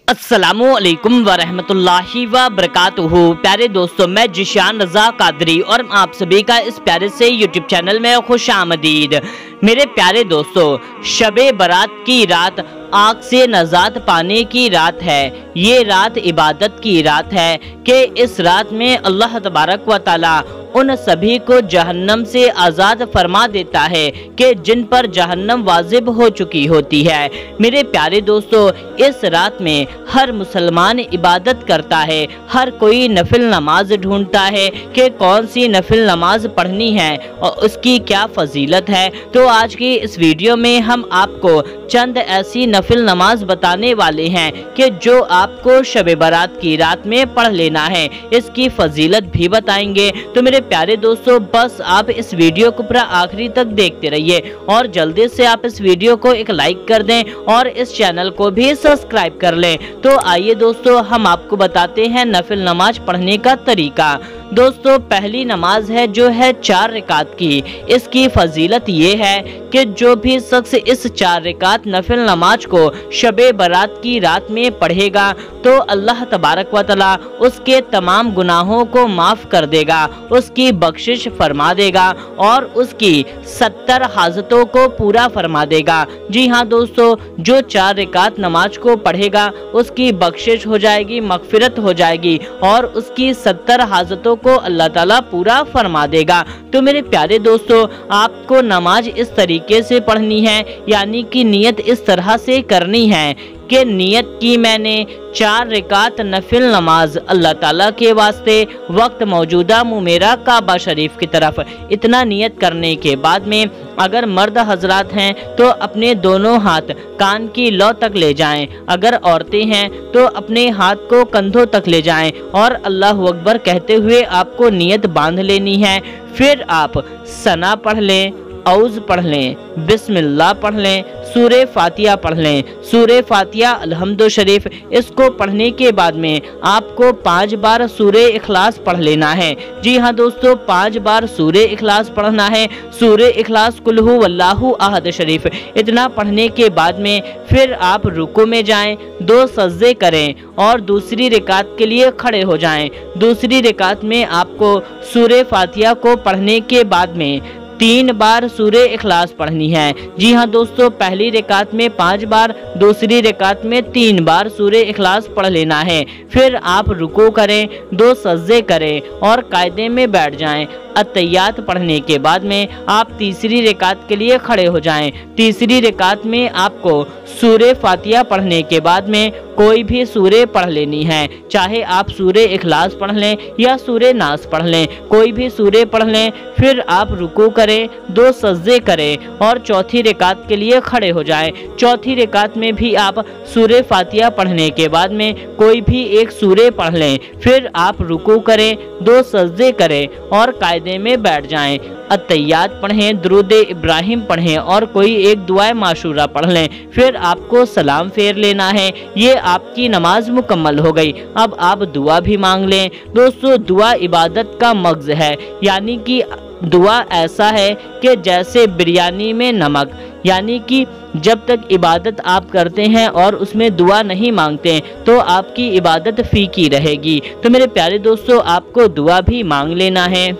अस्सलामुअलैकुम वरहमतुल्लाहि वबरकातुहू। प्यारे दोस्तों, मैं जिशान रज़ा कादरी और आप सभी का इस प्यारे से यूट्यूब चैनल में खुश आमदीद। मेरे प्यारे दोस्तों, शबे बारात की रात आग से नजात पाने की रात है। ये रात इबादत की रात है कि इस रात में अल्लाह तबारक व तआला उन सभी को जहन्नम से आज़ाद फरमा देता है कि जिन पर जहन्नम वाजिब हो चुकी होती है। मेरे प्यारे दोस्तों, इस रात में हर मुसलमान इबादत करता है, हर कोई नफिल नमाज ढूंढता है कि कौन सी नफिल नमाज पढ़नी है और उसकी क्या फजीलत है। तो आज की इस वीडियो में हम आपको चंद ऐसी नफिल नमाज बताने वाले हैं कि जो आपको शब बारात की रात में पढ़ लेना है, इसकी फजीलत भी बताएंगे। तो मेरे प्यारे दोस्तों, बस आप इस वीडियो को पूरा आखिरी तक देखते रहिए और जल्दी से आप इस वीडियो को एक लाइक कर दें और इस चैनल को भी सब्सक्राइब कर लें। तो आइए दोस्तों, हम आपको बताते हैं नफिल नमाज पढ़ने का तरीका। दोस्तों, पहली नमाज है जो है 4 रकात की। इसकी फजीलत ये है कि जो भी शख्स इस 4 रकात नफिल नमाज को शबे बारात की रात में पढ़ेगा तो अल्लाह तबारक व तआला उसके तमाम गुनाहों को माफ़ कर देगा, उसकी बख्शिश फरमा देगा और उसकी 70 हाजतों को पूरा फरमा देगा। जी हाँ दोस्तों, जो 4 रकात नमाज को पढ़ेगा उसकी बख्शिश हो जाएगी, मगफिरत हो जाएगी और उसकी 70 हाजतों को अल्लाह ताला पूरा फरमा देगा। तो मेरे प्यारे दोस्तों, आपको नमाज इस तरीके से पढ़नी है, यानी कि नियत इस तरह से करनी है कि नियत की मैंने 4 रकात नफिल नमाज अल्लाह ताला के वास्ते, वक्त मौजूदा मुँह मेरा काबा शरीफ की तरफ। इतना नियत करने के बाद में अगर मर्द हजरात हैं तो अपने दोनों हाथ कान की लौ तक ले जाएं, अगर औरतें हैं तो अपने हाथ को कंधों तक ले जाएं और अल्लाहु अकबर कहते हुए आपको नियत बांध लेनी है। फिर आप सना पढ़ लें, औज़ पढ़ लें, बिस्मिल्लाह पढ़ लें, सूरे फातिहा पढ़ लें, सूरे फातिहा अलहम्दु शरीफ। इसको पढ़ने के बाद में आपको 5 बार सूरे इखलास पढ़ लेना है। जी हाँ दोस्तों, 5 बार सूरे इखलास पढ़ना है। सूरे इखलास कुल हु वल्लाहु अहद शरीफ। इतना पढ़ने के बाद में फिर आप रुकू में जाएं, 2 सजदे करें और दूसरी रकात के लिए खड़े हो जाएं। दूसरी रकात में आपको सूरे फातिहा को पढ़ने के बाद में 3 बार सूरे इखलास पढ़नी है। जी हाँ दोस्तों, पहली रकात में 5 बार, दूसरी रकात में 3 बार सूरे इखलास पढ़ लेना है। फिर आप रुकू करें, 2 सजदे करें और कायदे में बैठ जाएं। अत्तहियात पढ़ने के बाद में आप तीसरी रकात के लिए खड़े हो जाएं। तीसरी रकात में आपको सूरे फातिहा पढ़ने के बाद में कोई भी सूरे पढ़ लेनी है, चाहे आप सूरे इखलास पढ़ लें या सूरे नास पढ़ लें, कोई भी सूरे पढ़ लें। फिर आप रुकू करें, 2 सजदे करें और चौथी रकात के लिए खड़े हो जाएं। चौथी रकात में भी आप सूरे फातिहा पढ़ने के बाद में कोई भी एक सूरे पढ़ लें। फिर आप रुकू करें, 2 सजदे करें और कायदे में बैठ जाएं। अत्तहियात पढ़ें, दुरूद इब्राहिम पढ़ें और कोई एक दुआ माशूरा पढ़ लें। फिर आपको सलाम फेर लेना है। ये आपकी नमाज मुकम्मल हो गई। अब आप दुआ भी मांग लें। दोस्तों, दुआ इबादत का मग़ज़ है, यानी कि दुआ ऐसा है कि जैसे बिरयानी में नमक, यानी कि जब तक इबादत आप करते हैं और उसमें दुआ नहीं मांगते तो आपकी इबादत फीकी रहेगी। तो मेरे प्यारे दोस्तों, आपको दुआ भी मांग लेना है।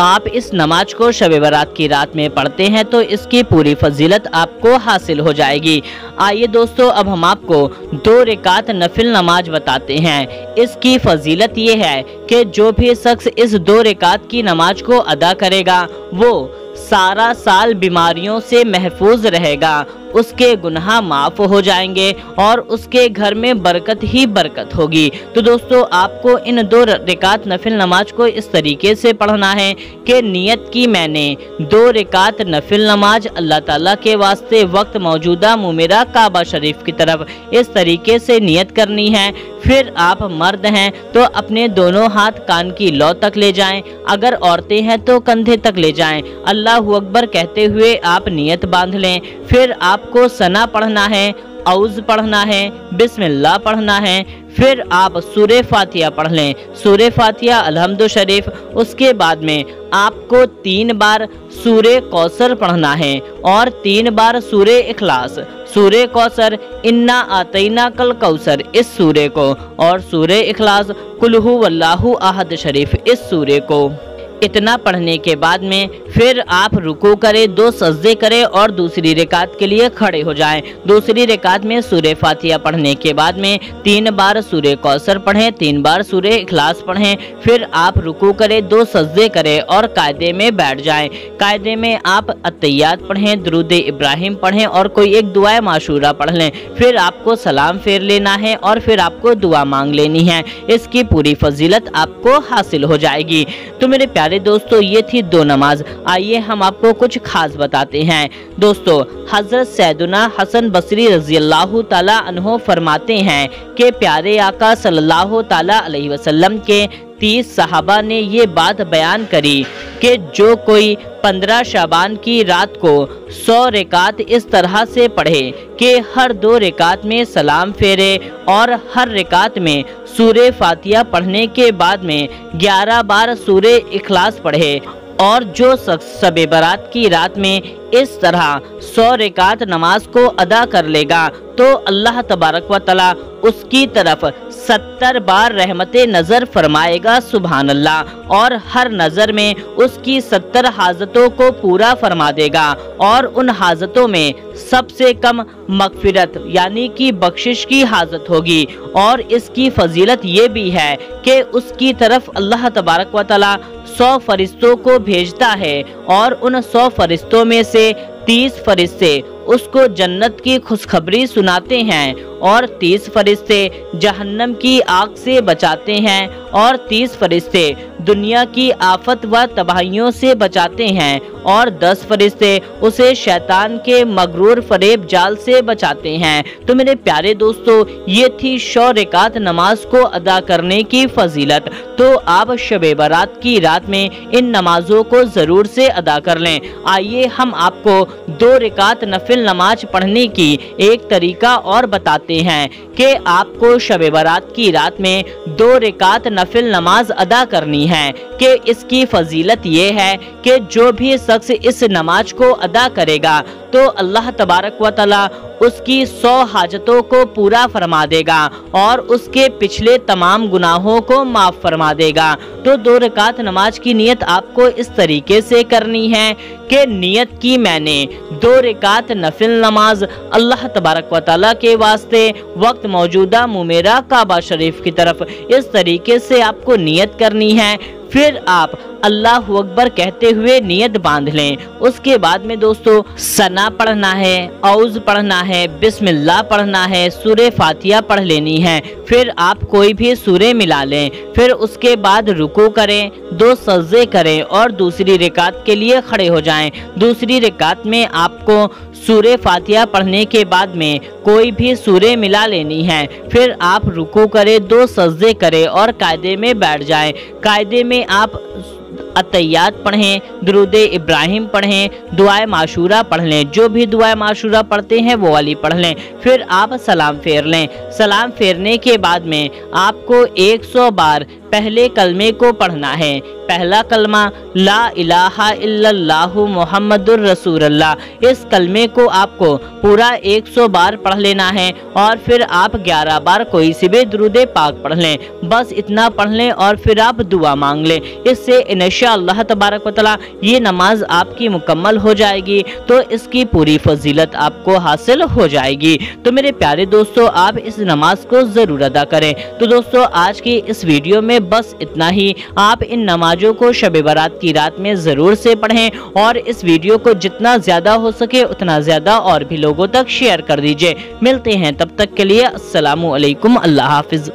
आप इस नमाज को शब बारात की रात में पढ़ते हैं तो इसकी पूरी फजीलत आपको हासिल हो जाएगी। आइए दोस्तों, अब हम आपको 2 रकात नफिल नमाज बताते हैं। इसकी फजीलत ये है कि जो भी शख्स इस 2 रकात की नमाज को अदा करेगा वो सारा साल बीमारियों से महफूज रहेगा, उसके गुनाह माफ़ हो जाएंगे और उसके घर में बरकत ही बरकत होगी। तो दोस्तों, आपको इन 2 रकात नफिल नमाज को इस तरीके से पढ़ना है कि नियत की मैंने 2 रकात नफिल नमाज अल्लाह ताला के वास्ते, वक्त मौजूदा मुँह मेरा काबा शरीफ की तरफ। इस तरीके से नियत करनी है। फिर आप मर्द हैं तो अपने दोनों हाथ कान की लौ तक ले जाएं, अगर औरतें हैं तो कंधे तक ले जाएं। अल्लाहु अकबर कहते हुए आप नियत बांध लें। फिर आपको सना पढ़ना है, औज़ पढ़ना है, बिस्मिल्लाह पढ़ना है। फिर आप सूरे फातिहा पढ़ लें, सूरे फातिहा अलहम्दु शरीफ। उसके बाद में आपको 3 बार सूरे कौसर पढ़ना है और 3 बार सूरे इखलास। सूरे कौसर, इन्ना आतैना कल कौसर इस सूरे को, और सूरे इखलास, कुल हु वल्लाहु अहद शरीफ इस सूरे को। इतना पढ़ने के बाद में फिर आप रुकू करें, 2 सजदे करें और दूसरी रकात के लिए खड़े हो जाएं। दूसरी रकात में सूरे फातिहा पढ़ने के बाद में 3 बार सूरे कौसर पढ़ें, 3 बार सूरे इखलास पढ़ें। फिर आप रुकू करें, 2 सजदे करें और कायदे में बैठ जाएं। कायदे में आप अत्तहियात पढ़ें, दुरूद इब्राहिम पढ़ें और कोई एक दुआ माशूरा पढ़ लें। फिर आपको सलाम फेर लेना है और फिर आपको दुआ मांग लेनी है। इसकी पूरी फजीलत आपको हासिल हो जाएगी। तो मेरे प्यारे दोस्तों, ये थी 2 नमाज। आइए हम आपको कुछ खास बताते हैं। दोस्तों, हजरत सैयदना हसन बसरी रजी अल्लाह ताला अन्हो फरमाते हैं कि प्यारे आका सल्लल्लाहु ताला अलैहि वसल्लम के 30 सहाबा ने ये बात बयान करी कि जो कोई 15 शाबान की रात को 100 रकात इस तरह से पढ़े कि हर 2 रकात में सलाम फेरे और हर रकात में सूरे फातिहा पढ़ने के बाद में 11 बार सूरे इखलास पढ़े, और जो शख्स शब बारात की रात में इस तरह 100 रकात नमाज को अदा कर लेगा तो अल्लाह तबारक व तआला उसकी तरफ 70 बार रहमते नज़र फरमाएगा, सुभान अल्लाह, और हर नज़र में उसकी 70 हाजतों को पूरा फरमा देगा। और उन हाजतों में सबसे कम मगफिरत यानी कि बख्शिश की हाजत होगी। और इसकी फजीलत ये भी है कि उसकी तरफ अल्लाह तबारक व तआला 100 फरिश्तों को भेजता है और उन 100 फरिश्तों में से 30 फरिश्ते उसको जन्नत की खुशखबरी सुनाते हैं और 30 फरिश्ते जहन्नम की आग से बचाते हैं और 30 फरिश्ते दुनिया की आफत व तबाहियों से बचाते हैं और 10 फरिश्ते उसे शैतान के मगरूर फरेब जाल से बचाते हैं। तो मेरे प्यारे दोस्तों, ये थी 100 रकात नमाज को अदा करने की फजीलत। तो आप शब बारात की रात में इन नमाजों को ज़रूर से अदा कर लें। आइए हम आपको 2 रकात नफिल नमाज पढ़ने की एक तरीका और बताते हैं कि आपको शब बारात की रात में 2 रकात नफिल नमाज अदा करनी है। कि इसकी फजीलत ये है कि जो भी शख्स इस नमाज को अदा करेगा तो अल्लाह तबारक व तआला उसकी 100 हाजतों को पूरा फरमा देगा और उसके पिछले तमाम गुनाहों को माफ़ फरमा देगा। तो 2 रकात नमाज की नियत आपको इस तरीके से करनी है कि नियत की मैंने 2 रकात नफिल नमाज अल्लाह तबारक व तआला के वास्ते वक्त मौजूदा मुमेरा काबा शरीफ की तरफ, इस तरीके से आपको नियत करनी है। फिर आप अल्लाहु अकबर कहते हुए नियत बांध लें। उसके बाद में दोस्तों सना पढ़ना है, औज़ पढ़ना है, बिस्मिल्लाह पढ़ना है, सूरे फातिहा पढ़ लेनी है। फिर आप कोई भी सूरे मिला लें। फिर उसके बाद रुकू करें, 2 सजदे करें और दूसरी रकात के लिए खड़े हो जाएं। दूसरी रकात में आपको सूरे फातिहा पढ़ने के बाद में कोई भी सूरे मिला लेनी है। फिर आप रुकू करें, 2 सजदे करें और कायदे में बैठ जाएं। कायदे में आप अत्तहियात पढ़ें, दुरूद इब्राहिम पढ़ें, दुआए माशूरा पढ़ लें। जो भी दुआए माशूरा पढ़ते हैं वो वाली पढ़ लें। फिर आप सलाम फेर लें। सलाम फेरने के बाद में आपको 100 बार पहले कलमे को पढ़ना है। पहला कलमा ला इलाहा इल्लल्लाहु मुहम्मदुर रसूलुल्लाह। इस कलमे को आपको पूरा 100 बार पढ़ लेना है और फिर आप 11 बार कोई सी भी दुरूद पाक पढ़ लें। बस इतना पढ़ लें और फिर आप दुआ मांग लें। इससे इंशाअल्लाह तबारक व तआला ये नमाज आपकी मुकम्मल हो जाएगी। तो इसकी पूरी फजीलत आपको हासिल हो जाएगी। तो मेरे प्यारे दोस्तों, आप इस नमाज को ज़रूर अदा करें। तो दोस्तों, आज की इस वीडियो में बस इतना ही। आप इन नमाजों को शब बारात की रात में ज़रूर से पढ़ें और इस वीडियो को जितना ज़्यादा हो सके उतना ज़्यादा और भी लोगों तक शेयर कर दीजिए। मिलते हैं तब तक के लिए। अस्सलामु अलैकुम। अल्लाह हाफिज़।